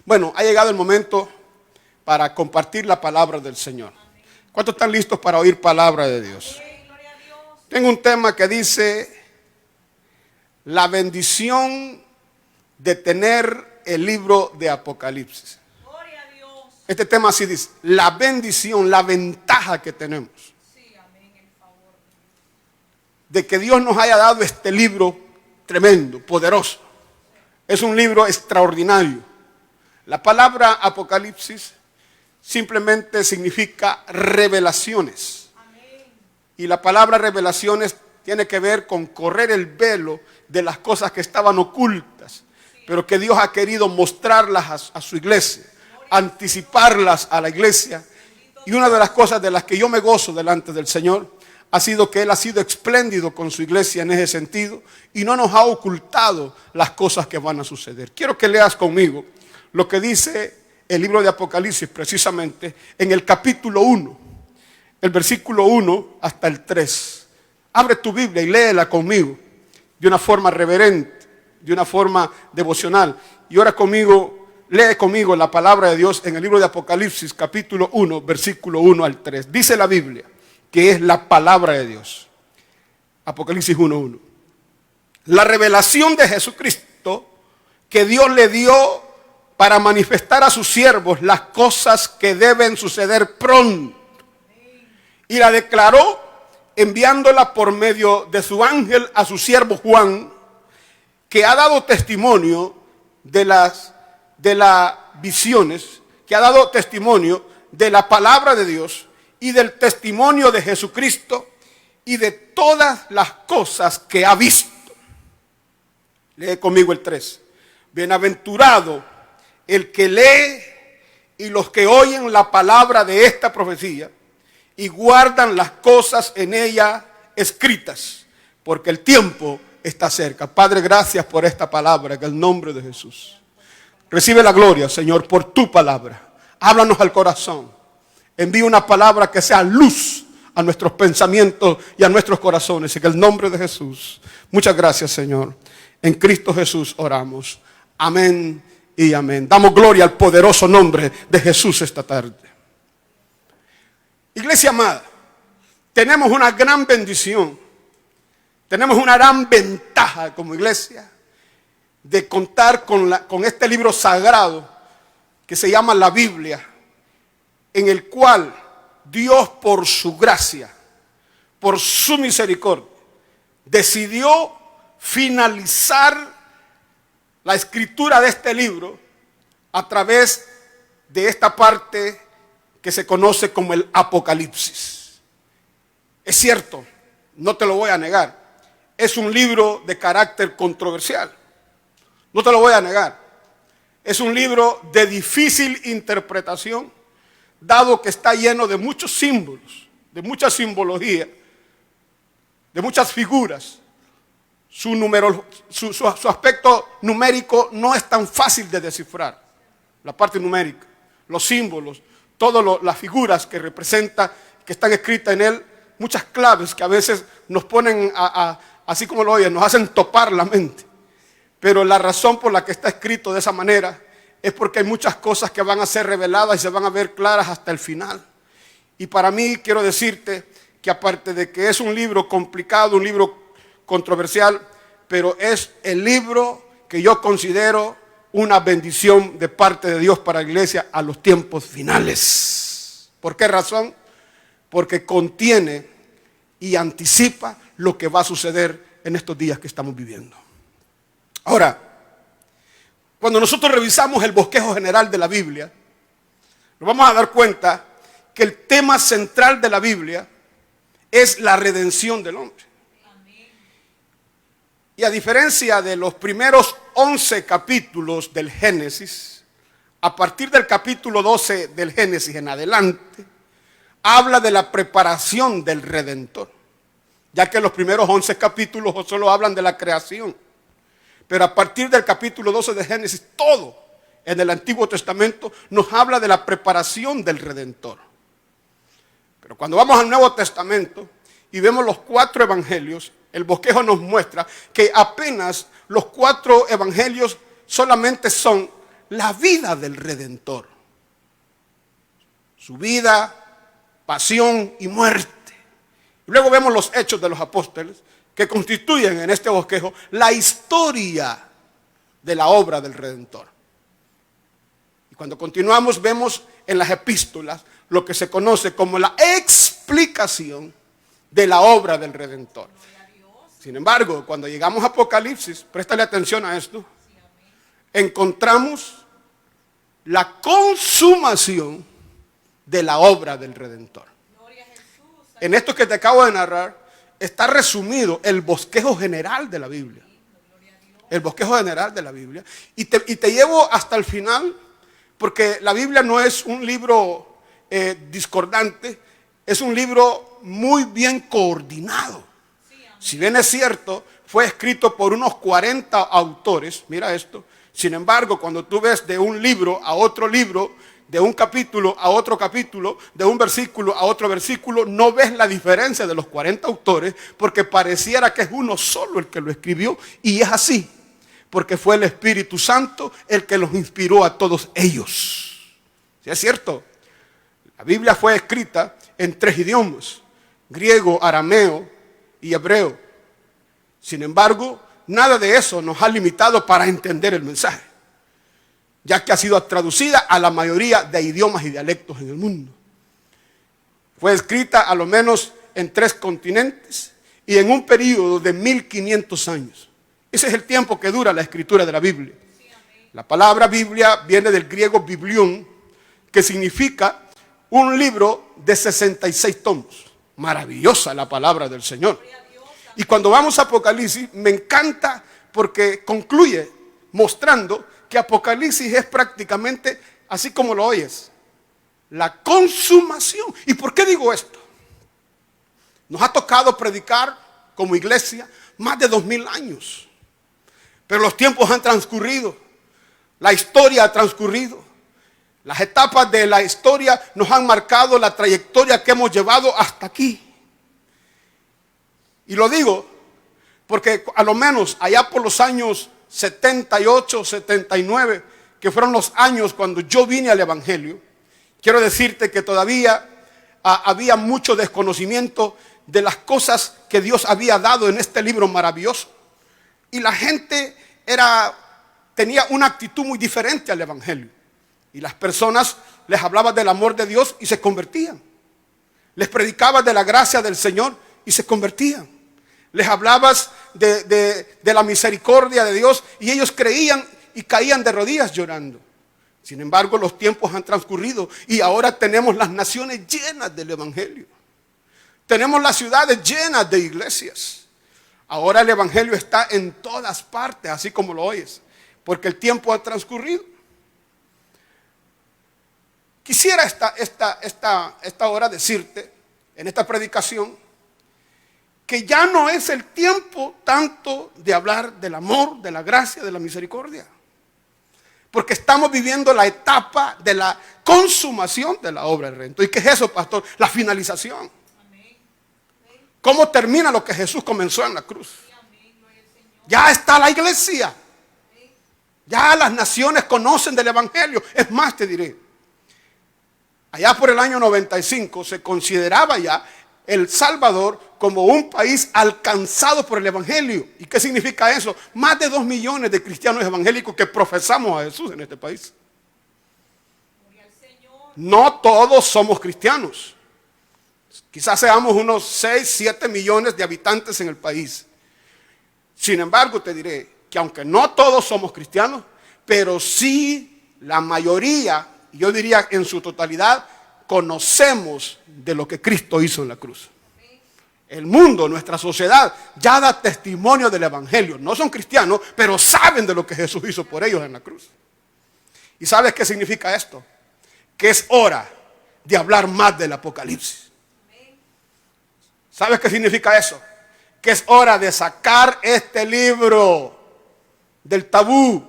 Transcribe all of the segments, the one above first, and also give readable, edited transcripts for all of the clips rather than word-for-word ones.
Bueno, ha llegado el momento para compartir la palabra del Señor. ¿Cuántos están listos para oír palabra de Dios? Tengo un tema que dice la bendición de tener el libro de Apocalipsis. Este tema así dice, la bendición, la ventaja que tenemos de que Dios nos haya dado este libro tremendo, poderoso. Es un libro extraordinario. La palabra Apocalipsis simplemente significa revelaciones. Y la palabra revelaciones tiene que ver con correr el velo de las cosas que estaban ocultas, pero que Dios ha querido mostrarlas a su iglesia, anticiparlas a la iglesia. Y una de las cosas de las que yo me gozo delante del Señor ha sido que Él ha sido espléndido con su iglesia en ese sentido y no nos ha ocultado las cosas que van a suceder. Quiero que leas conmigo lo que dice el libro de Apocalipsis precisamente en el capítulo 1, el versículo 1 hasta el 3. Abre tu Biblia y léela conmigo de una forma reverente, de una forma devocional. Y ora conmigo, lee conmigo la palabra de Dios en el libro de Apocalipsis capítulo 1, versículo 1 al 3. Dice la Biblia que es la palabra de Dios. Apocalipsis 1:1. La revelación de Jesucristo que Dios le dio para manifestar a sus siervos las cosas que deben suceder pronto. Y la declaró enviándola por medio de su ángel a su siervo Juan, que ha dado testimonio de las visiones, que ha dado testimonio de la palabra de Dios y del testimonio de Jesucristo y de todas las cosas que ha visto. Lee conmigo el 3. Bienaventurado el que lee y los que oyen la palabra de esta profecía y guardan las cosas en ella escritas, porque el tiempo está cerca. Padre, gracias por esta palabra en el nombre de Jesús. Recibe la gloria, Señor, por tu palabra. Háblanos al corazón. Envía una palabra que sea luz a nuestros pensamientos y a nuestros corazones. En el nombre de Jesús. Muchas gracias, Señor. En Cristo Jesús oramos. Amén y amén. Damos gloria al poderoso nombre de Jesús esta tarde. Iglesia amada, tenemos una gran bendición. Tenemos una gran ventaja como iglesia de contar con este libro sagrado que se llama la Biblia, en el cual Dios por su gracia, por su misericordia, decidió finalizar la escritura de este libro a través de esta parte que se conoce como el Apocalipsis. Es cierto, no te lo voy a negar, es un libro de carácter controversial, no te lo voy a negar, es un libro de difícil interpretación, dado que está lleno de muchos símbolos, de mucha simbología, de muchas figuras. Su aspecto numérico no es tan fácil de descifrar. La parte numérica, los símbolos, todas las figuras que representa, que están escritas en él, muchas claves que a veces nos ponen, así como lo oyen, nos hacen topar la mente. Pero la razón por la que está escrito de esa manera es porque hay muchas cosas que van a ser reveladas y se van a ver claras hasta el final. Y para mí quiero decirte que aparte de que es un libro complicado, un libro controversial, pero es el libro que yo considero una bendición de parte de Dios para la iglesia a los tiempos finales. ¿Por qué razón? Porque contiene y anticipa lo que va a suceder en estos días que estamos viviendo. Ahora, cuando nosotros revisamos el bosquejo general de la Biblia, nos vamos a dar cuenta que el tema central de la Biblia es la redención del hombre. Y a diferencia de los primeros 11 capítulos del Génesis, a partir del capítulo 12 del Génesis en adelante, habla de la preparación del Redentor, ya que los primeros 11 capítulos solo hablan de la creación. Pero a partir del capítulo 12 de Génesis, todo en el Antiguo Testamento nos habla de la preparación del Redentor. Pero cuando vamos al Nuevo Testamento y vemos los 4 evangelios, el bosquejo nos muestra que apenas los 4 evangelios solamente son la vida del Redentor. Su vida, pasión y muerte. Luego vemos los hechos de los apóstoles que constituyen en este bosquejo la historia de la obra del Redentor. Y cuando continuamos vemos en las epístolas lo que se conoce como la explicación de la obra del Redentor. Sin embargo, cuando llegamos a Apocalipsis, préstale atención a esto, encontramos la consumación de la obra del Redentor. En esto que te acabo de narrar está resumido el bosquejo general de la Biblia. El bosquejo general de la Biblia. Y te llevo hasta el final, porque la Biblia no es un libro discordante, es un libro muy bien coordinado. Si bien es cierto, fue escrito por unos 40 autores, mira esto. Sin embargo, cuando tú ves de un libro a otro libro, de un capítulo a otro capítulo, de un versículo a otro versículo, no ves la diferencia de los 40 autores, porque pareciera que es uno solo el que lo escribió, y es así, porque fue el Espíritu Santo el que los inspiró a todos ellos. ¿Sí es cierto? La Biblia fue escrita en 3 idiomas, griego, arameo y hebreo. Sin embargo, nada de eso nos ha limitado para entender el mensaje, ya que ha sido traducida a la mayoría de idiomas y dialectos en el mundo. Fue escrita a lo menos en 3 continentes y en un periodo de 1500 años. Ese es el tiempo que dura la escritura de la Biblia. La palabra Biblia viene del griego biblión, que significa un libro de 66 tomos. Maravillosa la palabra del Señor. Y cuando vamos a Apocalipsis, me encanta porque concluye mostrando que Apocalipsis es prácticamente, así como lo oyes, la consumación. ¿Y por qué digo esto? Nos ha tocado predicar como iglesia más de 2000 años. Pero los tiempos han transcurrido. La historia ha transcurrido. Las etapas de la historia nos han marcado la trayectoria que hemos llevado hasta aquí. Y lo digo porque a lo menos allá por los años 78, 79, que fueron los años cuando yo vine al Evangelio, quiero decirte que todavía había mucho desconocimiento de las cosas que Dios había dado en este libro maravilloso. Y la gente tenía una actitud muy diferente al Evangelio. Y las personas les hablaban del amor de Dios y se convertían. Les predicabas de la gracia del Señor y se convertían. Les hablabas de la misericordia de Dios y ellos creían y caían de rodillas llorando. Sin embargo, los tiempos han transcurrido y ahora tenemos las naciones llenas del Evangelio. Tenemos las ciudades llenas de iglesias. Ahora el Evangelio está en todas partes, así como lo oyes, porque el tiempo ha transcurrido. Quisiera esta hora decirte, en esta predicación, que ya no es el tiempo tanto de hablar del amor, de la gracia, de la misericordia. Porque estamos viviendo la etapa de la consumación de la obra del Redentor. ¿Y qué es eso, pastor? La finalización. ¿Cómo termina lo que Jesús comenzó en la cruz? Ya está la iglesia. Ya las naciones conocen del Evangelio. Es más, te diré, allá por el año 95 se consideraba ya El Salvador como un país alcanzado por el Evangelio. ¿Y qué significa eso? Más de 2 millones de cristianos evangélicos que profesamos a Jesús en este país. No todos somos cristianos. Quizás seamos unos 6, 7 millones de habitantes en el país. Sin embargo, te diré que aunque no todos somos cristianos, pero sí la mayoría, yo diría en su totalidad, conocemos de lo que Cristo hizo en la cruz. El mundo, nuestra sociedad, ya da testimonio del Evangelio. No son cristianos, pero saben de lo que Jesús hizo por ellos en la cruz. ¿Y sabes qué significa esto? Que es hora de hablar más del Apocalipsis. ¿Sabes qué significa eso? Que es hora de sacar este libro del tabú,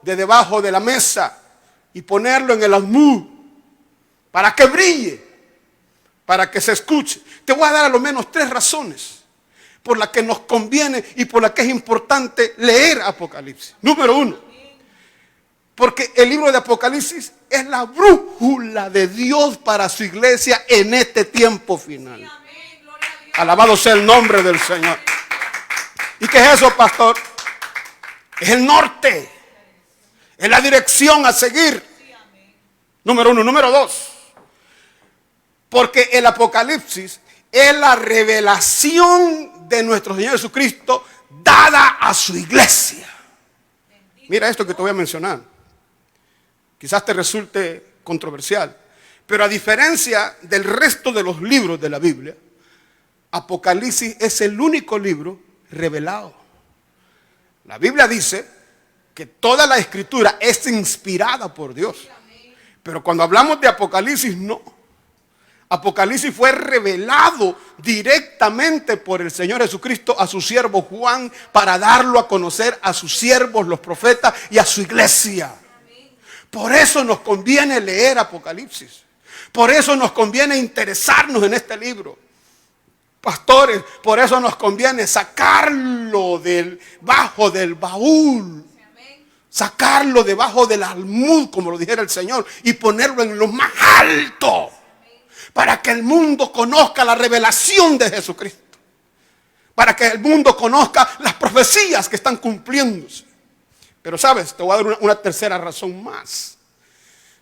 de debajo de la mesa, y ponerlo en el almud para que brille, para que se escuche. Te voy a dar a lo menos 3 razones por la que nos conviene y por la que es importante leer Apocalipsis. Número 1. Porque el libro de Apocalipsis es la brújula de Dios para su iglesia en este tiempo final. Alabado sea el nombre del Señor. ¿Y qué es eso, pastor? Es el norte. Es la dirección a seguir. Número 1. Número 2. Porque el Apocalipsis es la revelación de nuestro Señor Jesucristo dada a su iglesia. Mira esto que te voy a mencionar. Quizás te resulte controversial, pero a diferencia del resto de los libros de la Biblia, Apocalipsis es el único libro revelado. La Biblia dice que toda la escritura es inspirada por Dios. Pero cuando hablamos de Apocalipsis, no. Apocalipsis fue revelado directamente por el Señor Jesucristo a su siervo Juan para darlo a conocer a sus siervos, los profetas, y a su iglesia. Por eso nos conviene leer Apocalipsis. Por eso nos conviene interesarnos en este libro. Pastores, por eso nos conviene sacarlo debajo del baúl. Sacarlo debajo del almud, como lo dijera el Señor, y ponerlo en lo más alto. Para que el mundo conozca la revelación de Jesucristo. Para que el mundo conozca las profecías que están cumpliéndose. Pero sabes, te voy a dar una tercera razón más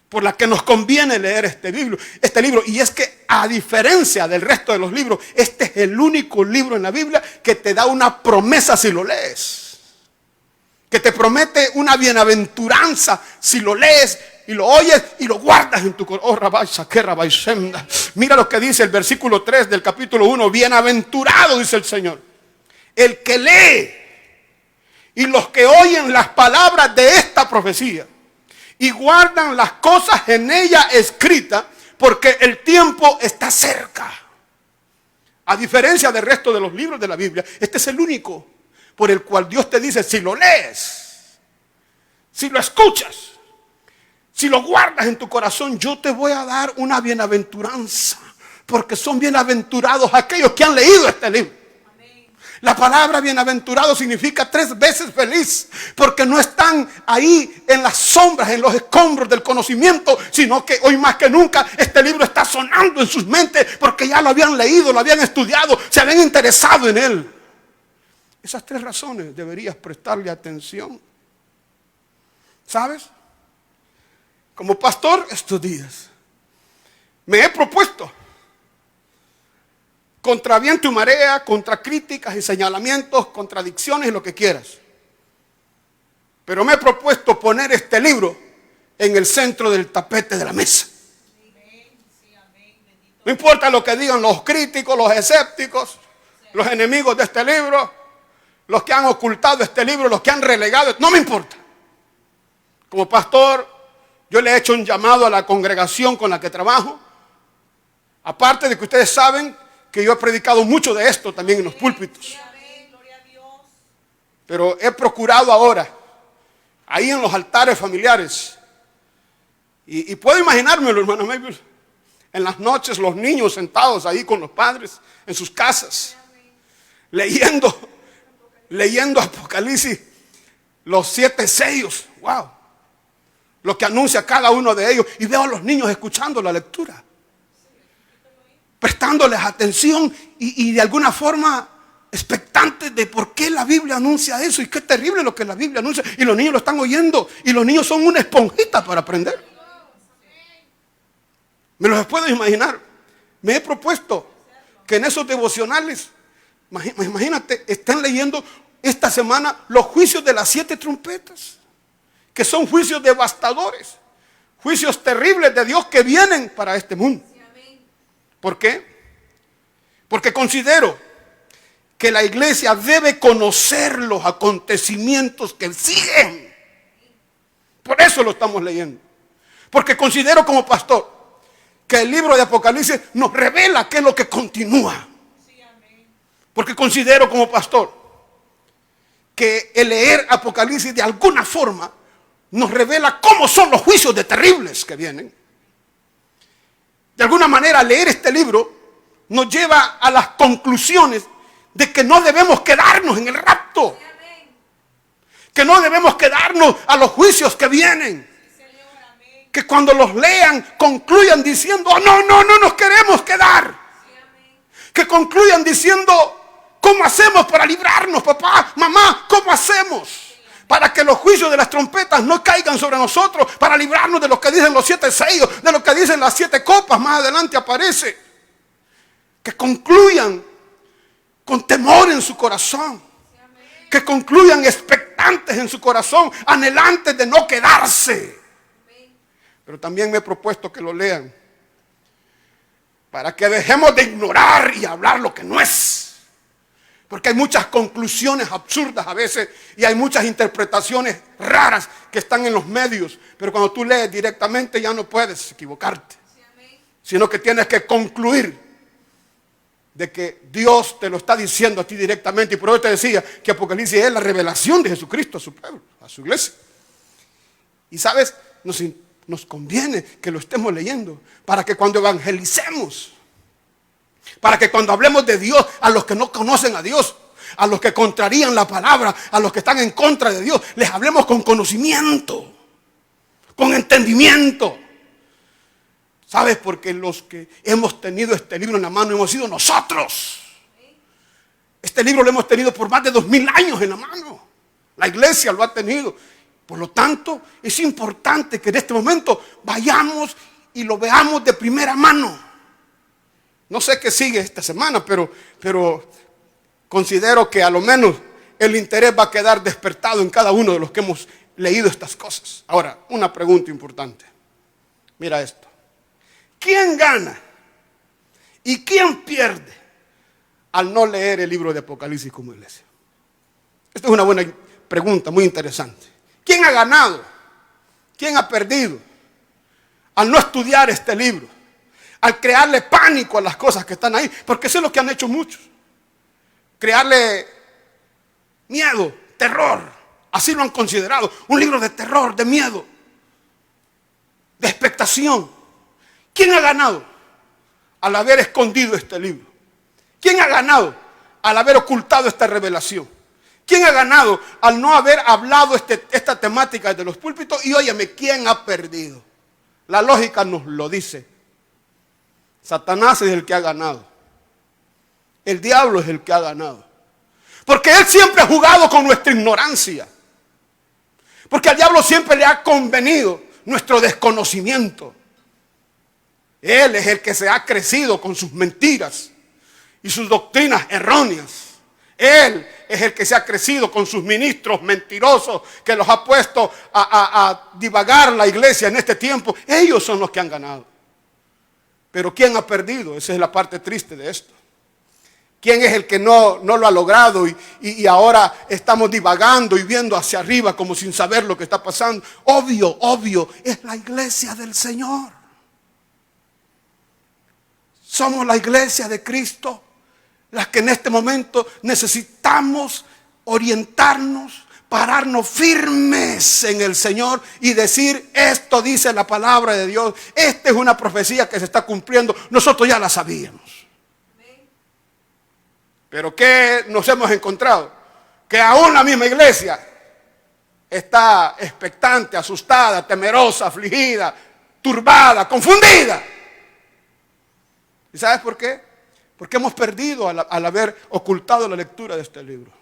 por la que nos conviene leer este libro. Y es que a diferencia del resto de los libros, este es el único libro en la Biblia que te da una promesa si lo lees. Que te promete una bienaventuranza si lo lees y lo oyes y lo guardas en tu corazón. Mira lo que dice el versículo 3 del capítulo 1. Bienaventurado, dice el Señor, el que lee y los que oyen las palabras de esta profecía y guardan las cosas en ella escritas, porque el tiempo está cerca. A diferencia del resto de los libros de la Biblia, este es el único por el cual Dios te dice, si lo lees, si lo escuchas, si lo guardas en tu corazón, yo te voy a dar una bienaventuranza, porque son bienaventurados aquellos que han leído este libro. La palabra bienaventurado significa 3 veces feliz, porque no están ahí en las sombras, en los escombros del conocimiento, sino que hoy más que nunca este libro está sonando en sus mentes, porque ya lo habían leído, lo habían estudiado, se habían interesado en él. Esas 3 razones deberías prestarle atención. ¿Sabes? Como pastor estos días me he propuesto, contra viento y marea, contra críticas y señalamientos, contradicciones y lo que quieras. Pero me he propuesto poner este libro en el centro del tapete de la mesa. No importa lo que digan los críticos, los escépticos, los enemigos de este libro, los que han ocultado este libro, los que han relegado, no me importa. Como pastor, yo le he hecho un llamado a la congregación con la que trabajo. Aparte de que ustedes saben que yo he predicado mucho de esto también en los púlpitos. Pero he procurado ahora, ahí en los altares familiares, y puedo imaginármelo, hermano Mayfield, en las noches los niños sentados ahí con los padres en sus casas, leyendo Apocalipsis, los 7 sellos, wow, lo que anuncia cada uno de ellos, y veo a los niños escuchando la lectura, prestándoles atención y de alguna forma expectantes de por qué la Biblia anuncia eso y qué terrible lo que la Biblia anuncia, y los niños lo están oyendo y los niños son una esponjita para aprender. Me los puedo imaginar. Me he propuesto que en esos devocionales, imagínate, estén leyendo esta semana los juicios de las 7 trompetas, que son juicios devastadores, juicios terribles de Dios que vienen para este mundo. ¿Por qué? Porque considero que la iglesia debe conocer los acontecimientos que siguen. Por eso lo estamos leyendo. Porque considero como pastor que el libro de Apocalipsis nos revela qué es lo que continúa. Porque considero como pastor que el leer Apocalipsis de alguna forma nos revela cómo son los juicios de terribles que vienen. De alguna manera leer este libro nos lleva a las conclusiones de que no debemos quedarnos en el rapto, que no debemos quedarnos a los juicios que vienen, que cuando los lean concluyan diciendo, oh, no nos queremos quedar, que concluyan diciendo, ¿cómo hacemos para librarnos, papá, mamá? ¿Cómo hacemos para que los juicios de las trompetas no caigan sobre nosotros, para librarnos de lo que dicen los 7 sellos, de lo que dicen las 7 copas? Más adelante aparece. Que concluyan con temor en su corazón, que concluyan expectantes en su corazón, anhelantes de no quedarse. Pero también me he propuesto que lo lean, para que dejemos de ignorar y hablar lo que no es. Porque hay muchas conclusiones absurdas a veces y hay muchas interpretaciones raras que están en los medios. Pero cuando tú lees directamente ya no puedes equivocarte, sino que tienes que concluir de que Dios te lo está diciendo a ti directamente. Y por eso te decía que Apocalipsis es la revelación de Jesucristo a su pueblo, a su iglesia. Y sabes, nos conviene que lo estemos leyendo para que cuando evangelicemos, para que cuando hablemos de Dios a los que no conocen a Dios, a los que contrarían la palabra, a los que están en contra de Dios, les hablemos con conocimiento, con entendimiento. ¿Sabes? Porque los que hemos tenido este libro en la mano hemos sido nosotros. Este libro lo hemos tenido por más de 2000 años en la mano. La iglesia lo ha tenido. Por lo tanto, es importante que en este momento vayamos y lo veamos de primera mano. No sé qué sigue esta semana, pero considero que a lo menos el interés va a quedar despertado en cada uno de los que hemos leído estas cosas. Ahora, una pregunta importante. Mira esto. ¿Quién gana y quién pierde al no leer el libro de Apocalipsis como iglesia? Esta es una buena pregunta, muy interesante. ¿Quién ha ganado? ¿Quién ha perdido al no estudiar este libro? Al crearle pánico a las cosas que están ahí, porque eso es lo que han hecho muchos. Crearle miedo, terror, así lo han considerado. Un libro de terror, de miedo, de expectación. ¿Quién ha ganado al haber escondido este libro? ¿Quién ha ganado al haber ocultado esta revelación? ¿Quién ha ganado al no haber hablado esta temática desde los púlpitos? Y óyeme, ¿quién ha perdido? La lógica nos lo dice. Satanás es el que ha ganado. El diablo es el que ha ganado. Porque él siempre ha jugado con nuestra ignorancia. Porque al diablo siempre le ha convenido nuestro desconocimiento. Él es el que se ha crecido con sus mentiras y sus doctrinas erróneas. Él es el que se ha crecido con sus ministros mentirosos que los ha puesto a divagar la iglesia en este tiempo. Ellos son los que han ganado. Pero ¿quién ha perdido? Esa es la parte triste de esto. ¿Quién es el que no lo ha logrado y ahora estamos divagando y viendo hacia arriba como sin saber lo que está pasando? Obvio, es la iglesia del Señor. Somos la iglesia de Cristo, las que en este momento necesitamos orientarnos, pararnos firmes en el Señor y decir, esto dice la palabra de Dios, esta es una profecía que se está cumpliendo, nosotros ya la sabíamos. Pero ¿qué nos hemos encontrado? Que aún la misma iglesia está expectante, asustada, temerosa, afligida, turbada, confundida. ¿Y sabes por qué? Porque hemos perdido al haber ocultado la lectura de este libro.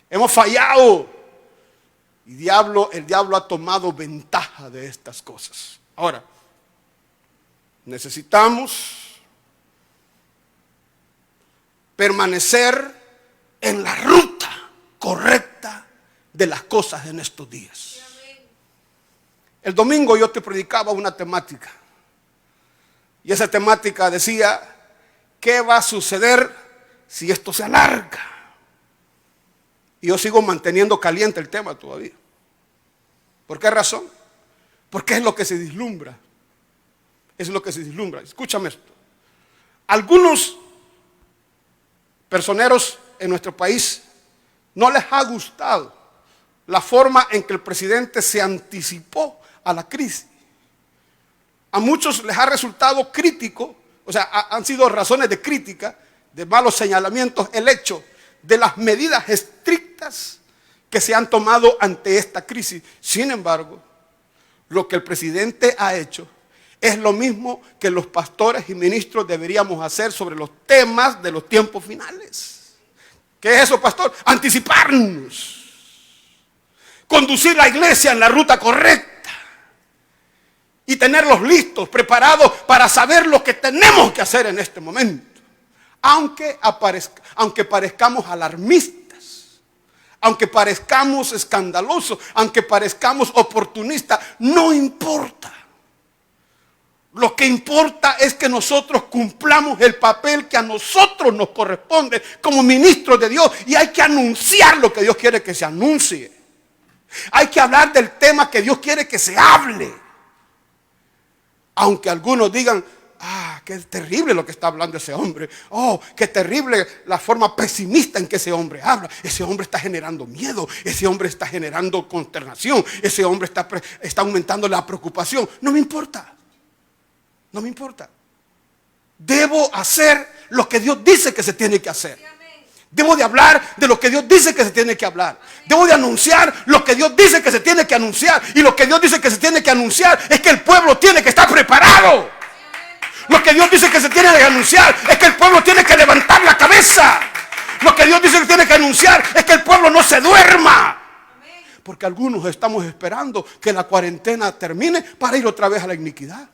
Hemos fallado. Y el diablo ha tomado ventaja de estas cosas. Ahora, necesitamos permanecer en la ruta correcta de las cosas en estos días. El domingo yo te predicaba una temática. Y esa temática decía, ¿qué va a suceder si esto se alarga? Y yo sigo manteniendo caliente el tema todavía. ¿Por qué razón? Porque es lo que se vislumbra. Es lo que se vislumbra. Escúchame esto. Algunos personeros en nuestro país no les ha gustado la forma en que el presidente se anticipó a la crisis. A muchos les ha resultado crítico, o sea, han sido razones de crítica, de malos señalamientos, el hecho de las medidas estrictas que se han tomado ante esta crisis. Sin embargo, lo que el presidente ha hecho es lo mismo que los pastores y ministros deberíamos hacer sobre los temas de los tiempos finales. ¿Qué es eso, pastor? Anticiparnos. Conducir la iglesia en la ruta correcta. Y tenerlos listos, preparados para saber lo que tenemos que hacer en este momento. Aunque parezcamos alarmistas, aunque parezcamos escandalosos, aunque parezcamos oportunistas, no importa. Lo que importa es que nosotros cumplamos el papel que a nosotros nos corresponde como ministros de Dios. Y hay que anunciar lo que Dios quiere que se anuncie. Hay que hablar del tema que Dios quiere que se hable. Aunque algunos digan, qué terrible lo que está hablando ese hombre. Oh, qué terrible la forma pesimista en que ese hombre habla. Ese hombre está generando miedo. Ese hombre está generando consternación. Ese hombre está aumentando la preocupación. No me importa. No me importa. Debo hacer lo que Dios dice que se tiene que hacer. Debo de hablar de lo que Dios dice que se tiene que hablar. Debo de anunciar lo que Dios dice que se tiene que anunciar. Y lo que Dios dice que se tiene que anunciar es que el pueblo tiene que estar preparado. Lo que Dios dice que se tiene que anunciar es que el pueblo tiene que levantar la cabeza. Lo que Dios dice que tiene que anunciar es que el pueblo no se duerma. Porque algunos estamos esperando que la cuarentena termine para ir otra vez a la iniquidad.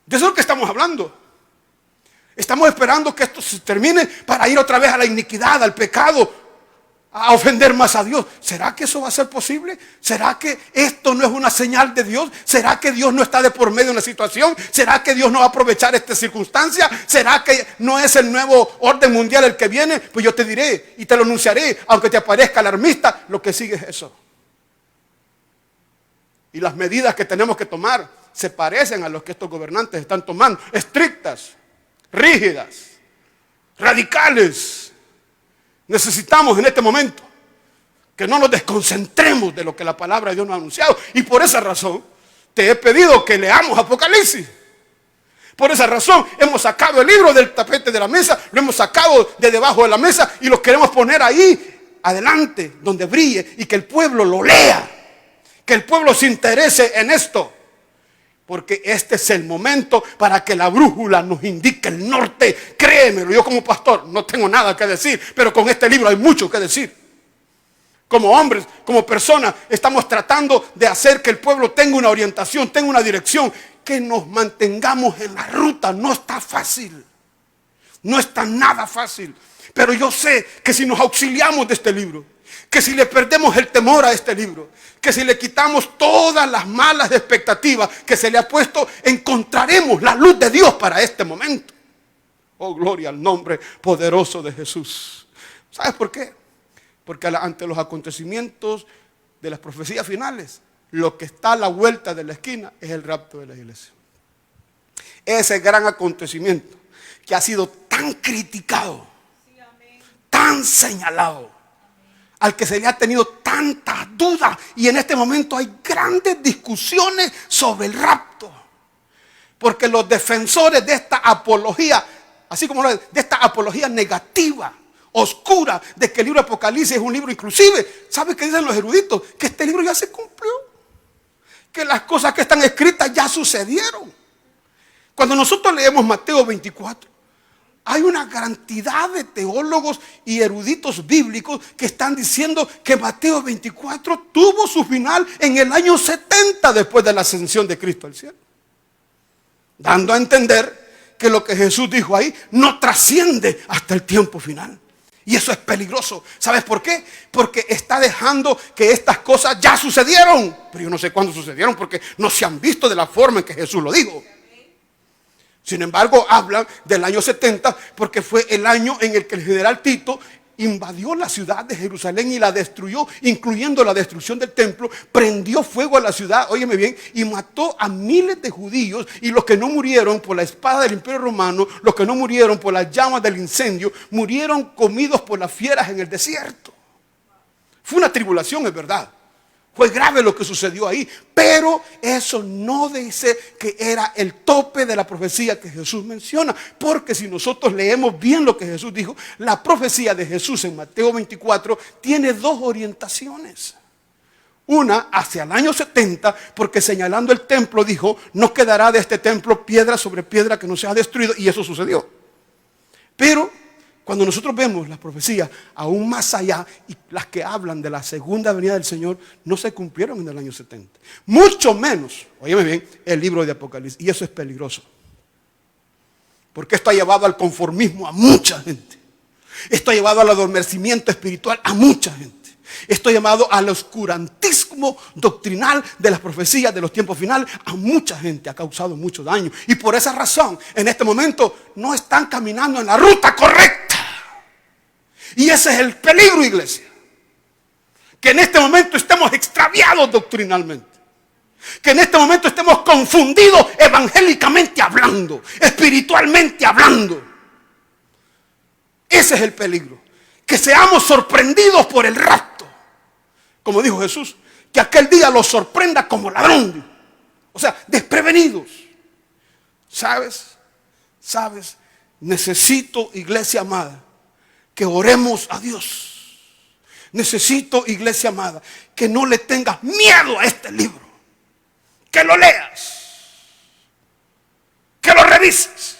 De eso es lo que estamos hablando. Estamos esperando que esto se termine para ir otra vez a la iniquidad, al pecado, a ofender más a Dios. ¿Será que eso va a ser posible? ¿Será que esto no es una señal de Dios? ¿Será que Dios no está de por medio en la situación? ¿Será que Dios no va a aprovechar esta circunstancia? ¿Será que no es el nuevo orden mundial el que viene? Pues yo te diré y te lo anunciaré, aunque te aparezca alarmista, lo que sigue es eso. Y las medidas que tenemos que tomar se parecen a los que estos gobernantes están tomando, estrictas, rígidas, radicales. Necesitamos en este momento que no nos desconcentremos de lo que la palabra de Dios nos ha anunciado. Y por esa razón te he pedido que leamos Apocalipsis. Por esa razón hemos sacado el libro del tapete de la mesa, lo hemos sacado de debajo de la mesa y lo queremos poner ahí adelante, donde brille y que el pueblo lo lea. Que el pueblo se interese en esto. Porque este es el momento para que la brújula nos indique el norte. Créemelo, yo como pastor no tengo nada que decir, pero con este libro hay mucho que decir. Como hombres, como personas, estamos tratando de hacer que el pueblo tenga una orientación, tenga una dirección, que nos mantengamos en la ruta. No está fácil, no está nada fácil, pero yo sé que si nos auxiliamos de este libro, que si le perdemos el temor a este libro, que si le quitamos todas las malas expectativas que se le ha puesto, encontraremos la luz de Dios para este momento. Oh, gloria al nombre poderoso de Jesús. ¿Sabes por qué? Porque ante los acontecimientos de las profecías finales, lo que está a la vuelta de la esquina es el rapto de la iglesia. Ese gran acontecimiento que ha sido tan criticado, tan señalado, al que se le ha tenido tantas dudas, y en este momento hay grandes discusiones sobre el rapto, porque los defensores de esta apología, así como de esta apología negativa, oscura, de que el libro de Apocalipsis es un libro inclusive, ¿sabe qué dicen los eruditos? Que este libro ya se cumplió, que las cosas que están escritas ya sucedieron. Cuando nosotros leemos Mateo 24, hay una cantidad de teólogos y eruditos bíblicos que están diciendo que Mateo 24 tuvo su final en el año 70 después de la ascensión de Cristo al cielo. Dando a entender que lo que Jesús dijo ahí no trasciende hasta el tiempo final. Y eso es peligroso. ¿Sabes por qué? Porque está dejando que estas cosas ya sucedieron. Pero yo no sé cuándo sucedieron porque no se han visto de la forma en que Jesús lo dijo. Sin embargo, hablan del año 70 porque fue el año en el que el general Tito invadió la ciudad de Jerusalén y la destruyó, incluyendo la destrucción del templo, prendió fuego a la ciudad, óyeme bien, y mató a miles de judíos, y los que no murieron por la espada del Imperio Romano, los que no murieron por las llamas del incendio, murieron comidos por las fieras en el desierto. Fue una tribulación, es verdad. Fue grave lo que sucedió ahí, pero eso no dice que era el tope de la profecía que Jesús menciona, porque si nosotros leemos bien lo que Jesús dijo, la profecía de Jesús en Mateo 24 tiene dos orientaciones. Una hacia el año 70, porque señalando el templo dijo, no quedará de este templo piedra sobre piedra que no sea destruido, y eso sucedió. Pero cuando nosotros vemos las profecías aún más allá, y las que hablan de la segunda venida del Señor, no se cumplieron en el año 70. Mucho menos, óyeme bien, el libro de Apocalipsis. Y eso es peligroso. Porque esto ha llevado al conformismo a mucha gente. Esto ha llevado al adormecimiento espiritual a mucha gente. Esto ha llevado al oscurantismo doctrinal de las profecías de los tiempos finales a mucha gente. Ha causado mucho daño. Y por esa razón, en este momento, no están caminando en la ruta correcta. Y ese es el peligro, iglesia. Que en este momento estemos extraviados doctrinalmente. Que en este momento estemos confundidos evangélicamente hablando, espiritualmente hablando. Ese es el peligro. Que seamos sorprendidos por el rapto. Como dijo Jesús, que aquel día los sorprenda como ladrón. O sea, desprevenidos. ¿Sabes? Necesito, iglesia amada, que oremos a Dios. Necesito, iglesia amada, que no le tengas miedo a este libro. Que lo leas. Que lo revises.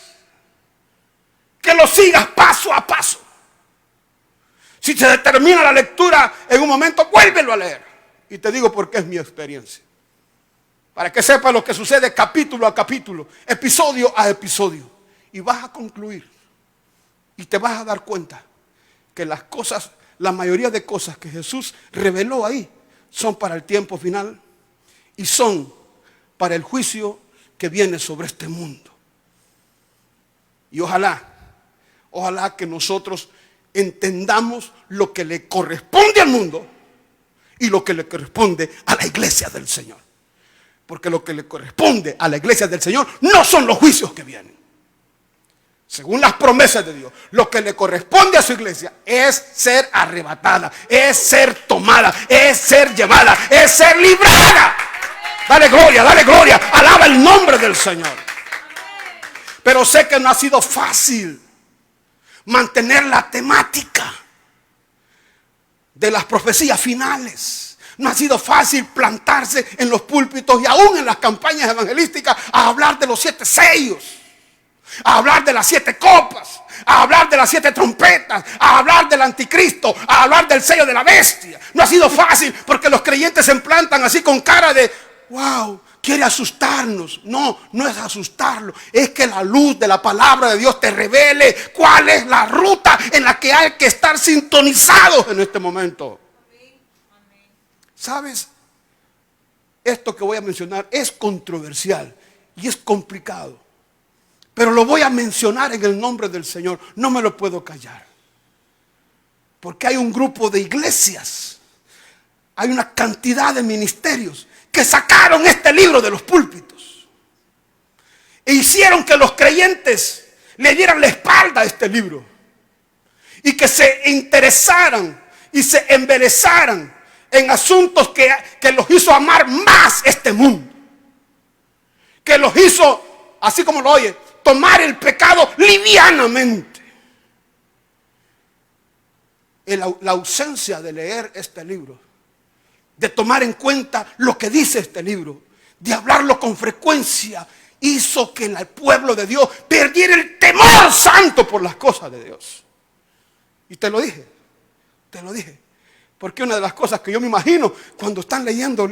Que lo sigas paso a paso. Si se determina la lectura en un momento, vuélvelo a leer. Y te digo porque es mi experiencia. Para que sepas lo que sucede capítulo a capítulo, episodio a episodio. Y vas a concluir. Y te vas a dar cuenta que las cosas, la mayoría de cosas que Jesús reveló ahí son para el tiempo final y son para el juicio que viene sobre este mundo. Y ojalá que nosotros entendamos lo que le corresponde al mundo y lo que le corresponde a la iglesia del Señor. Porque lo que le corresponde a la iglesia del Señor no son los juicios que vienen. Según las promesas de Dios, lo que le corresponde a su iglesia es ser arrebatada, es ser tomada, es ser llevada, es ser librada. Dale gloria, alaba el nombre del Señor. Pero sé que no ha sido fácil mantener la temática de las profecías finales. No ha sido fácil plantarse en los púlpitos y aún en las campañas evangelísticas a hablar de los 7 sellos. A hablar de las 7 copas, a hablar de las 7 trompetas, a hablar del anticristo, a hablar del sello de la bestia. No ha sido fácil porque los creyentes se implantan así con cara de wow, quiere asustarnos. No es asustarlo, es que la luz de la palabra de Dios te revele cuál es la ruta en la que hay que estar sintonizados en este momento. ¿Sabes? Esto que voy a mencionar es controversial y es complicado. Pero lo voy a mencionar en el nombre del Señor. No me lo puedo callar. Porque hay un grupo de iglesias. Hay una cantidad de ministerios que sacaron este libro de los púlpitos. E hicieron que los creyentes le dieran la espalda a este libro. Y que se interesaran y se embelezaran en asuntos que los hizo amar más este mundo. Que los hizo, así como lo oye, tomar el pecado livianamente. La ausencia de leer este libro, de tomar en cuenta lo que dice este libro, de hablarlo con frecuencia, hizo que el pueblo de Dios perdiera el temor santo por las cosas de Dios. Y te lo dije. Porque una de las cosas que yo me imagino cuando están leyendo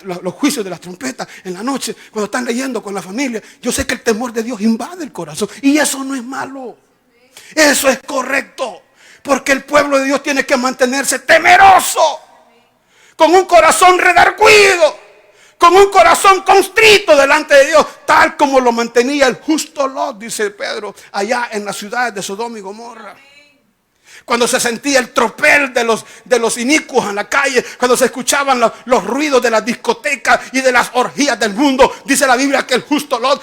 los juicios de las trompetas en la noche, cuando están leyendo con la familia, yo sé que el temor de Dios invade el corazón. Y eso no es malo. Eso es correcto. Porque el pueblo de Dios tiene que mantenerse temeroso. Con un corazón redarguido. Con un corazón constrito delante de Dios. Tal como lo mantenía el justo Lot, dice Pedro, allá en las ciudades de Sodoma y Gomorra. Cuando se sentía el tropel de los inicuos en la calle, cuando se escuchaban los ruidos de las discotecas y de las orgías del mundo, dice la Biblia que el justo Lot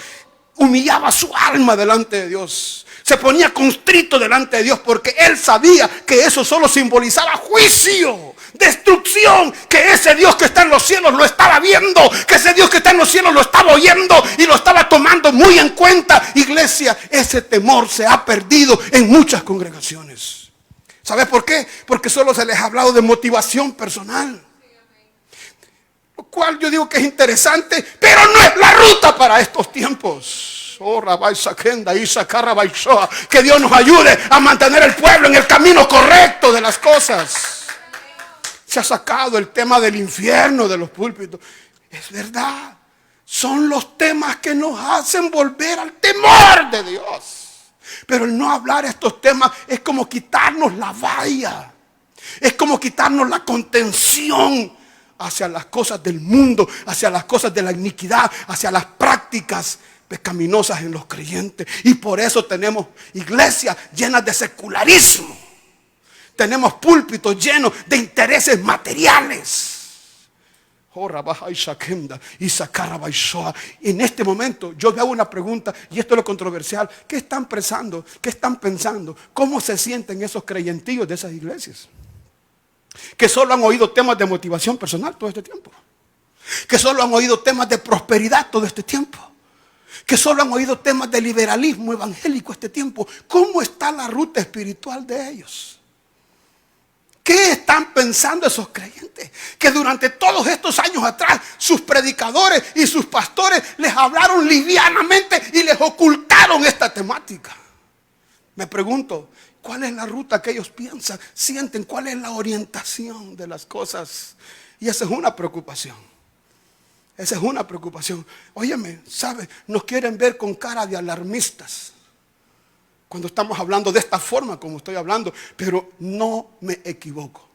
humillaba su alma delante de Dios. Se ponía constrito delante de Dios porque él sabía que eso solo simbolizaba juicio destrucción, que ese Dios que está en los cielos lo estaba viendo, que ese Dios que está en los cielos lo estaba oyendo y lo estaba tomando muy en cuenta. Iglesia, ese temor se ha perdido en muchas congregaciones. ¿Sabe por qué? Porque solo se les ha hablado de motivación personal, lo cual yo digo que es interesante, pero no es la ruta para estos tiempos. Que Dios nos ayude a mantener el pueblo en el camino correcto de las cosas. Se ha sacado el tema del infierno de los púlpitos. Es verdad, son los temas que nos hacen volver al temor de Dios. Pero el no hablar estos temas es como quitarnos la valla, es como quitarnos la contención hacia las cosas del mundo, hacia las cosas de la iniquidad, hacia las prácticas pecaminosas en los creyentes. Y por eso tenemos iglesias llenas de secularismo. Tenemos púlpitos llenos de intereses materiales. En este momento yo hago una pregunta, y esto es lo controversial. ¿Qué están pensando? ¿Qué están pensando? ¿Cómo se sienten esos creyentillos de esas iglesias? Que solo han oído temas de motivación personal todo este tiempo. Que solo han oído temas de prosperidad todo este tiempo. Que solo han oído temas de liberalismo evangélico este tiempo. ¿Cómo está la ruta espiritual de ellos? ¿Qué están pensando esos creyentes? Que durante todos estos años atrás sus predicadores y sus pastores les hablaron livianamente y les ocultaron esta temática. Me pregunto, ¿cuál es la ruta que ellos piensan, sienten? ¿Cuál es la orientación de las cosas? Y esa es una preocupación. Esa es una preocupación. Óyeme, ¿sabe? Nos quieren ver con cara de alarmistas cuando estamos hablando de esta forma como estoy hablando, pero no me equivoco.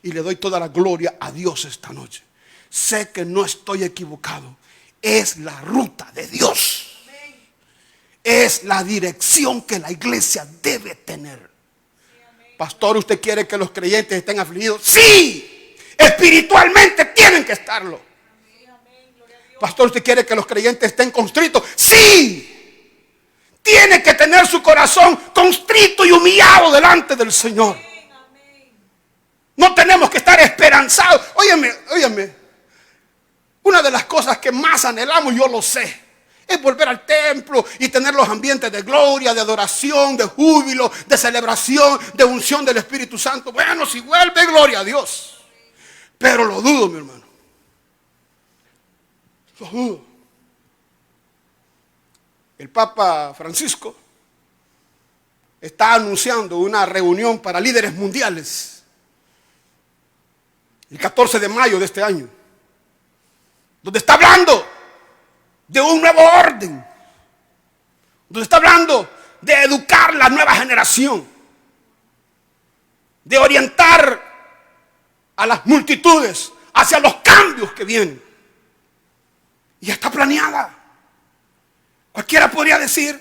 Y le doy toda la gloria a Dios esta noche. Sé que no estoy equivocado. Es la ruta de Dios. Es la dirección que la iglesia debe tener. Pastor, ¿usted quiere que los creyentes estén afligidos? Sí, espiritualmente tienen que estarlo. Pastor, ¿usted quiere que los creyentes estén constritos? Sí. Tiene que tener su corazón constrito y humillado delante del Señor. No tenemos que estar esperanzados. Óyeme. Una de las cosas que más anhelamos, yo lo sé, es volver al templo y tener los ambientes de gloria, de adoración, de júbilo, de celebración, de unción del Espíritu Santo. Bueno, si vuelve, gloria a Dios. Pero lo dudo, mi hermano. Lo dudo. El Papa Francisco está anunciando una reunión para líderes mundiales el 14 de mayo de este año, donde está hablando de un nuevo orden, donde está hablando de educar la nueva generación, de orientar a las multitudes hacia los cambios que vienen. Y está planeada. Cualquiera podría decir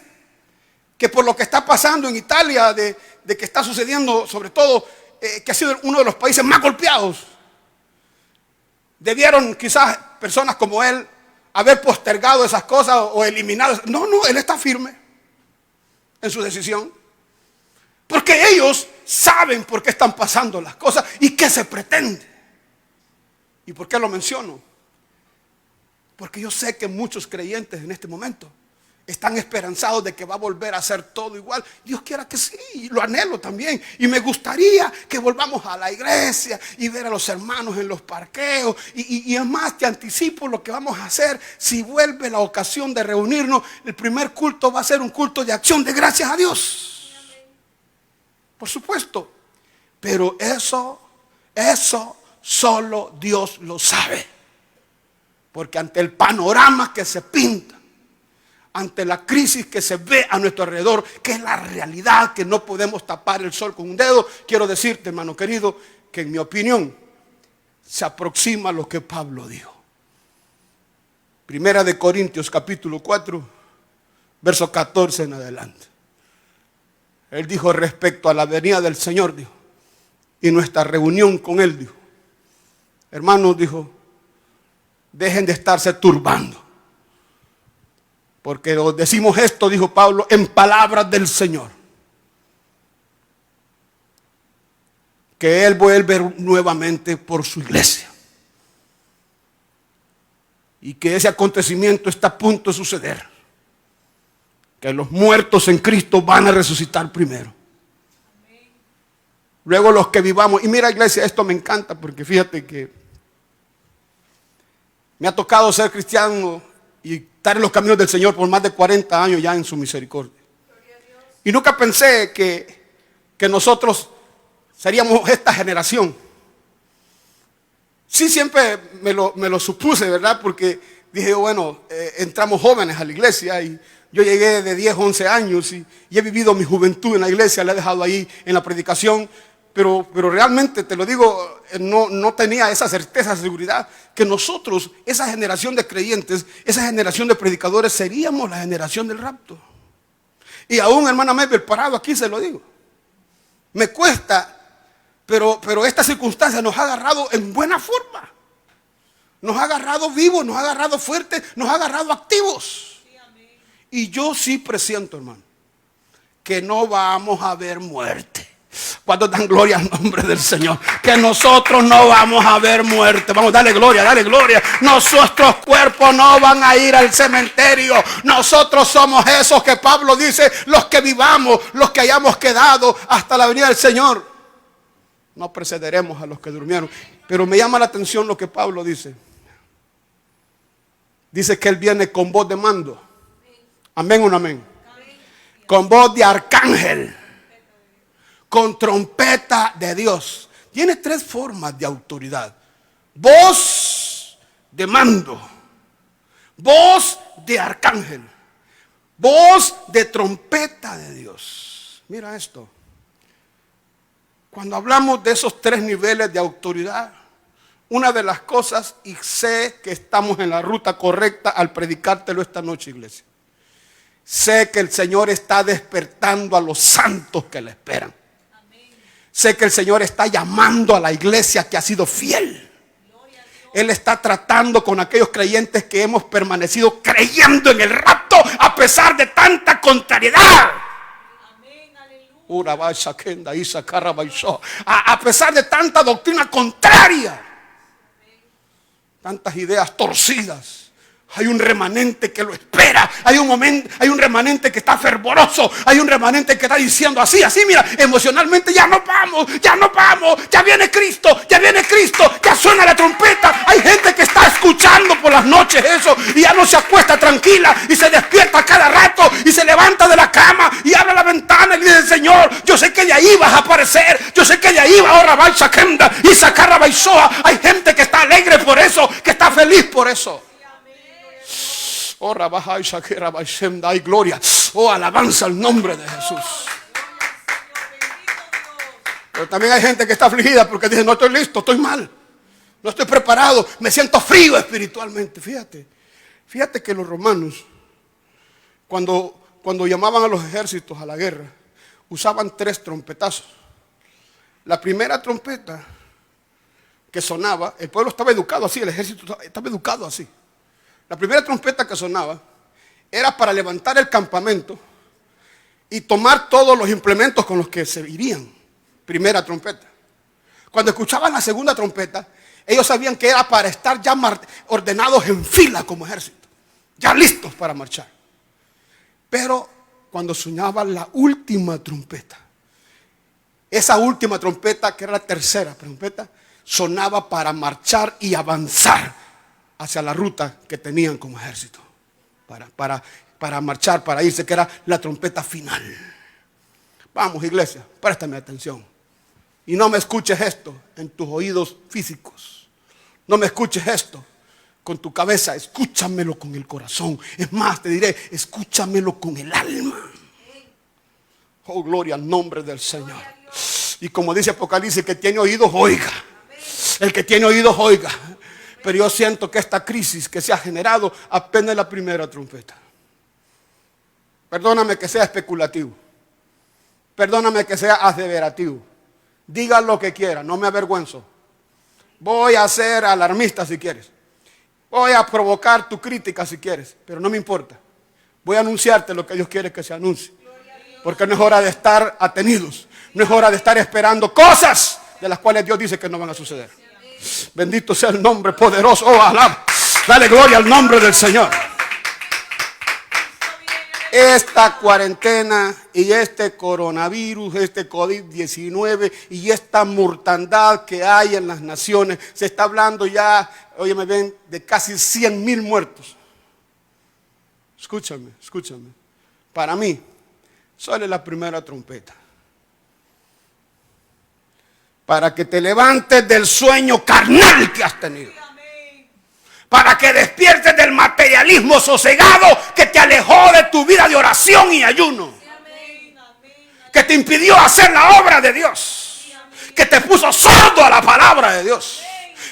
que por lo que está pasando en Italia, de que está sucediendo, sobre todo, que ha sido uno de los países más golpeados, debieron quizás personas como él haber postergado esas cosas o eliminado. No, él está firme en su decisión. Porque ellos saben por qué están pasando las cosas y qué se pretende. ¿Y por qué lo menciono? Porque yo sé que muchos creyentes en este momento están esperanzados de que va a volver a ser todo igual. Dios quiera que sí, lo anhelo también. Y me gustaría que volvamos a la iglesia y ver a los hermanos en los parqueos. Y es más, te anticipo lo que vamos a hacer. Si vuelve la ocasión de reunirnos, el primer culto va a ser un culto de acción de gracias a Dios. Por supuesto. Pero eso solo Dios lo sabe. Porque ante el panorama que se pinta, ante la crisis que se ve a nuestro alrededor, que es la realidad, que no podemos tapar el sol con un dedo, quiero decirte, hermano querido, que en mi opinión se aproxima a lo que Pablo dijo. Primera de Corintios capítulo 4, verso 14 en adelante. Él dijo respecto a la venida del Señor, dijo, y nuestra reunión con Él, dijo, hermanos, dijo, dejen de estarse turbando. Porque os decimos esto, dijo Pablo, en palabras del Señor. que Él vuelve nuevamente por su iglesia. Y que ese acontecimiento está a punto de suceder. Que los muertos en Cristo van a resucitar primero. Luego los que vivamos. Y mira, iglesia, esto me encanta porque fíjate que me ha tocado ser cristiano y estar en los caminos del Señor por más de 40 años ya en su misericordia. Y nunca pensé que nosotros seríamos esta generación. Sí, siempre me lo supuse, ¿verdad? Porque dije, bueno, entramos jóvenes a la iglesia y yo llegué de 10, 11 años y he vivido mi juventud en la iglesia, la he dejado ahí en la predicación, pero realmente, te lo digo, no tenía esa certeza, seguridad, que nosotros, esa generación de creyentes, esa generación de predicadores, seríamos la generación del rapto. Y aún, hermana Mabel, parado aquí se lo digo. Me cuesta, pero esta circunstancia nos ha agarrado en buena forma. Nos ha agarrado vivos, nos ha agarrado fuertes, nos ha agarrado activos. Y yo sí presiento, hermano, que no vamos a ver muerte. Cuando dan gloria al nombre del Señor, que nosotros no vamos a ver muerte. Vamos, dale gloria, dale gloria. Nuestros cuerpos no van a ir al cementerio. Nosotros somos esos que Pablo dice, los que vivamos, los que hayamos quedado hasta la venida del Señor. No precederemos a los que durmieron. Pero me llama la atención lo que Pablo dice. Dice que Él viene con voz de mando. Amén o no amén. Con voz de arcángel. Con trompeta de Dios. Tiene tres formas de autoridad. Voz de mando. Voz de arcángel. Voz de trompeta de Dios. Mira esto. Cuando hablamos de esos tres niveles de autoridad, una de las cosas, y sé que estamos en la ruta correcta al predicártelo esta noche, iglesia. Sé que el Señor está despertando a los santos que le esperan. Sé que el Señor está llamando a la iglesia que ha sido fiel. Él está tratando con aquellos creyentes que hemos permanecido creyendo en el rapto a pesar de tanta contrariedad. A pesar de tanta doctrina contraria, tantas ideas torcidas. Hay un remanente que lo espera. Hay un remanente que está fervoroso. Hay un remanente que está diciendo así, mira, emocionalmente ya no vamos, ya viene Cristo, ya suena la trompeta. Hay gente que está escuchando por las noches eso y ya no se acuesta tranquila y se despierta cada rato y se levanta de la cama y abre la ventana y dice, Señor, yo sé que de ahí vas a aparecer, yo sé que de ahí va a Rabal Shakenda y Sakarra Baisoa. Hay gente que está alegre por eso, que está feliz por eso. Oh, hay gloria. Oh, alabanza al nombre de Jesús. Pero también hay gente que está afligida porque dice, no estoy listo, estoy mal. No estoy preparado, me siento frío espiritualmente. Fíjate que los romanos, cuando llamaban a los ejércitos a la guerra, usaban 3 trompetazos. La primera trompeta que sonaba, el pueblo estaba educado así, el ejército estaba educado así. La primera trompeta que sonaba era para levantar el campamento y tomar todos los implementos con los que se irían. Primera trompeta. Cuando escuchaban la segunda trompeta, ellos sabían que era para estar ya ordenados en fila como ejército, ya listos para marchar. Pero cuando sonaba la última trompeta, esa última trompeta, que era la tercera trompeta, sonaba para marchar y avanzar hacia la ruta que tenían como ejército, para marchar, para irse, que era la trompeta final. Vamos, iglesia, préstame atención. Y no me escuches esto en tus oídos físicos. No me escuches esto con tu cabeza, escúchamelo con el corazón. Es más, te diré, escúchamelo con el alma. Oh, gloria al nombre del Señor. Y como dice Apocalipsis, que tiene oídos, oiga. El que tiene oídos, oiga. Pero yo siento que esta crisis que se ha generado apenas es la primera trompeta. Perdóname que sea especulativo. Perdóname que sea aseverativo. Diga lo que quiera, no me avergüenzo. Voy a ser alarmista si quieres. Voy a provocar tu crítica si quieres, pero no me importa. Voy a anunciarte lo que Dios quiere que se anuncie. Porque no es hora de estar atenidos. No es hora de estar esperando cosas de las cuales Dios dice que no van a suceder. Bendito sea el nombre poderoso. Oh, alaba. Dale gloria al nombre del Señor. Esta cuarentena y este coronavirus, este COVID-19 y esta mortandad que hay en las naciones, se está hablando ya, oye, me ven, de casi 100,000 muertos. Escúchame. Para mí, solo es la primera trompeta. Para que te levantes del sueño carnal que has tenido. Para que despiertes del materialismo sosegado que te alejó de tu vida de oración y ayuno. Que te impidió hacer la obra de Dios. Que te puso sordo a la palabra de Dios.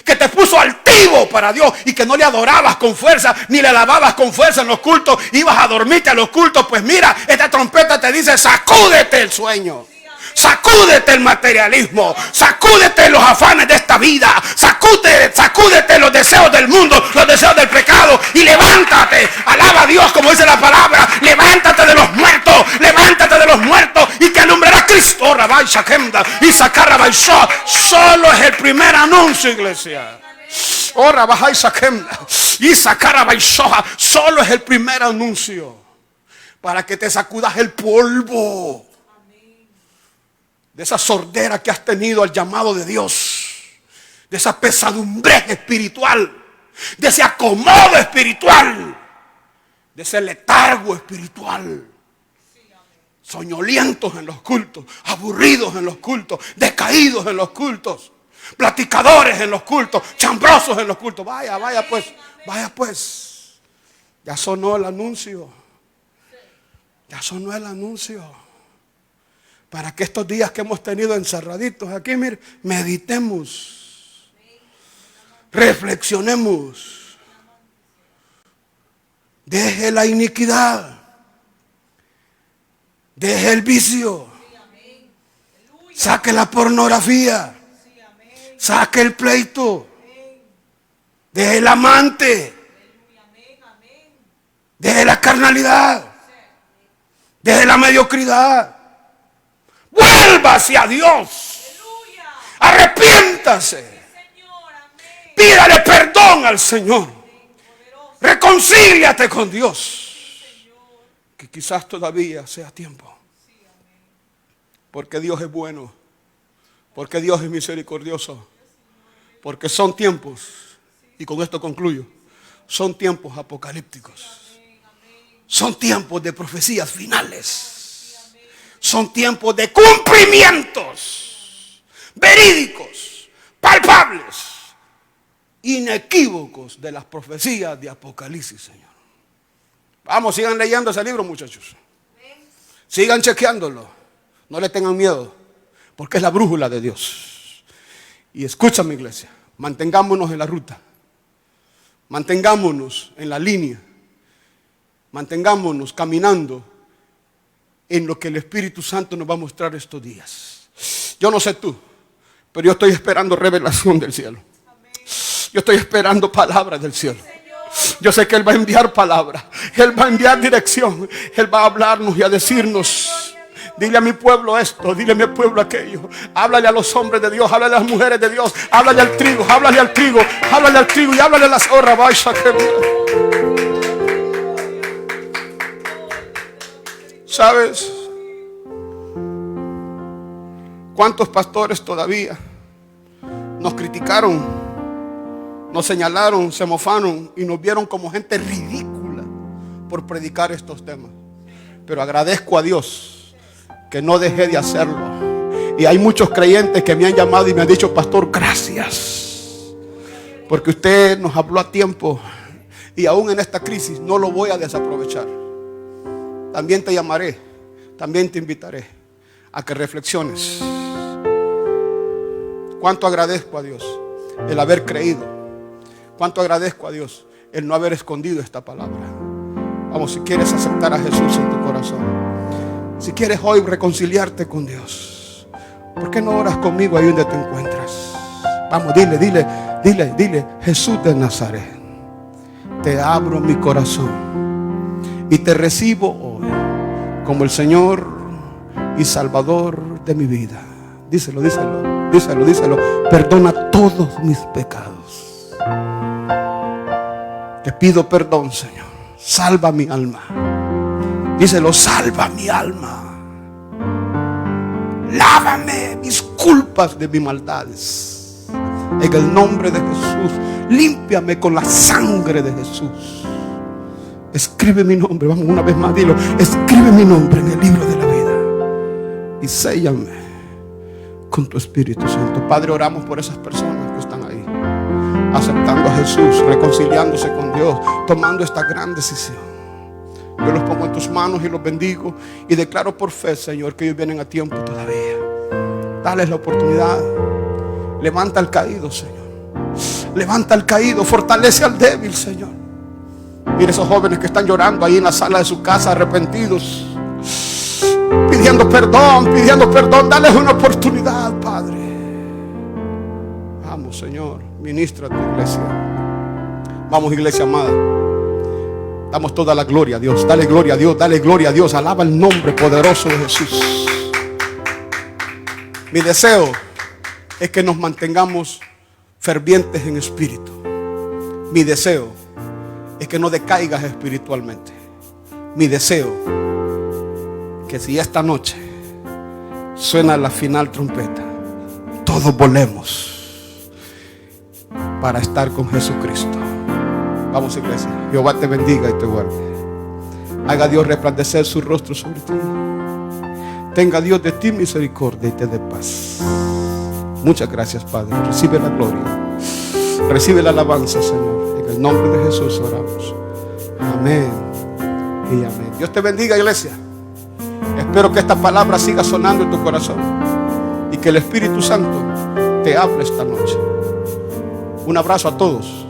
Que te puso altivo para Dios y que no le adorabas con fuerza ni le alababas con fuerza en los cultos. Ibas a dormirte a los cultos. Pues mira, esta trompeta te dice: sacúdete el sueño. Sacúdete el materialismo, sacúdete los afanes de esta vida, sacúdete los deseos del mundo, los deseos del pecado y levántate. Alaba a Dios como dice la palabra. Levántate de los muertos y te alumbrará Cristo. Y sacar solo es el primer anuncio, iglesia. Y sacar solo es el primer anuncio para que te sacudas el polvo de esa sordera que has tenido al llamado de Dios, de esa pesadumbre espiritual, de ese acomodo espiritual, de ese letargo espiritual. Soñolientos en los cultos, aburridos en los cultos, decaídos en los cultos, platicadores en los cultos, chambrosos en los cultos. Vaya pues. Ya sonó el anuncio. Para que estos días que hemos tenido encerraditos aquí, mire, meditemos, reflexionemos, deje la iniquidad, deje el vicio, saque la pornografía, saque el pleito, deje el amante, deje la carnalidad, deje la mediocridad. Vuélvase a Dios. Arrepiéntase. Pídale perdón al Señor. Reconcíliate con Dios. Que quizás todavía sea tiempo. Porque Dios es bueno. Porque Dios es misericordioso. Porque son tiempos, y con esto concluyo, son tiempos apocalípticos. Son tiempos de profecías finales. Son tiempos de cumplimientos verídicos, palpables, inequívocos de las profecías de Apocalipsis, Señor. Vamos, sigan leyendo ese libro, muchachos. Sigan chequeándolo. No le tengan miedo, porque es la brújula de Dios. Y escúchame, iglesia, mantengámonos en la ruta. Mantengámonos en la línea. Mantengámonos caminando en lo que el Espíritu Santo nos va a mostrar estos días. Yo no sé tú, pero yo estoy esperando revelación del cielo. Yo estoy esperando palabras del cielo. Yo sé que Él va a enviar palabras, Él va a enviar dirección, Él va a hablarnos y a decirnos: dile a mi pueblo esto, dile a mi pueblo aquello. Háblale a los hombres de Dios, háblale a las mujeres de Dios, háblale al trigo y háblale a las horras. ¿Sabes cuántos pastores todavía nos criticaron, nos señalaron, se mofaron y nos vieron como gente ridícula por predicar estos temas? Pero agradezco a Dios que no dejé de hacerlo. Y hay muchos creyentes que me han llamado y me han dicho: pastor, gracias, porque usted nos habló a tiempo y aún en esta crisis no lo voy a desaprovechar. También te llamaré, también te invitaré a que reflexiones. Cuánto agradezco a Dios el haber creído. Cuánto agradezco a Dios el no haber escondido esta palabra. Vamos, si quieres aceptar a Jesús en tu corazón, si quieres hoy reconciliarte con Dios, ¿por qué no oras conmigo ahí donde te encuentras? Vamos, dile: Jesús de Nazaret, te abro mi corazón y te recibo hoy como el Señor y Salvador de mi vida. Díselo. Díselo, díselo. Perdona todos mis pecados. Te pido perdón, Señor. Salva mi alma. Díselo, salva mi alma. Lávame mis culpas de mis maldades. En el nombre de Jesús, límpiame con la sangre de Jesús. Escribe mi nombre, vamos una vez más, dilo. Escribe mi nombre en el libro de la vida y séllame con tu Espíritu Santo. Padre, oramos por esas personas que están ahí, aceptando a Jesús, reconciliándose con Dios, tomando esta gran decisión. Yo los pongo en tus manos y los bendigo y declaro por fe, Señor, que ellos vienen a tiempo todavía. Dales la oportunidad. Levanta al caído, Señor. Levanta al caído, fortalece al débil, Señor. Mira esos jóvenes que están llorando ahí en la sala de su casa, arrepentidos, pidiendo perdón. Dales una oportunidad, Padre. Vamos, Señor, ministra a tu iglesia. Vamos, iglesia amada. Damos toda la gloria a Dios. Dale gloria a Dios, dale gloria a Dios. Alaba el nombre poderoso de Jesús. Mi deseo es que nos mantengamos fervientes en espíritu. Mi deseo es que no decaigas espiritualmente. Mi deseo que si esta noche suena la final trompeta, todos volemos para estar con Jesucristo. Vamos, iglesia. Jehová te bendiga y te guarde. Haga Dios resplandecer su rostro sobre ti. Tenga Dios de ti misericordia y te dé paz. Muchas gracias, Padre. Recibe la gloria. Recibe la alabanza, Señor. En el nombre de Jesús oramos. Amén y amén. Dios te bendiga, iglesia. Espero que esta palabra siga sonando en tu corazón y que el Espíritu Santo te hable esta noche. Un abrazo a todos.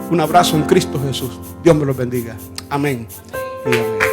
Un abrazo en Cristo Jesús. Dios me los bendiga. Amén y amén.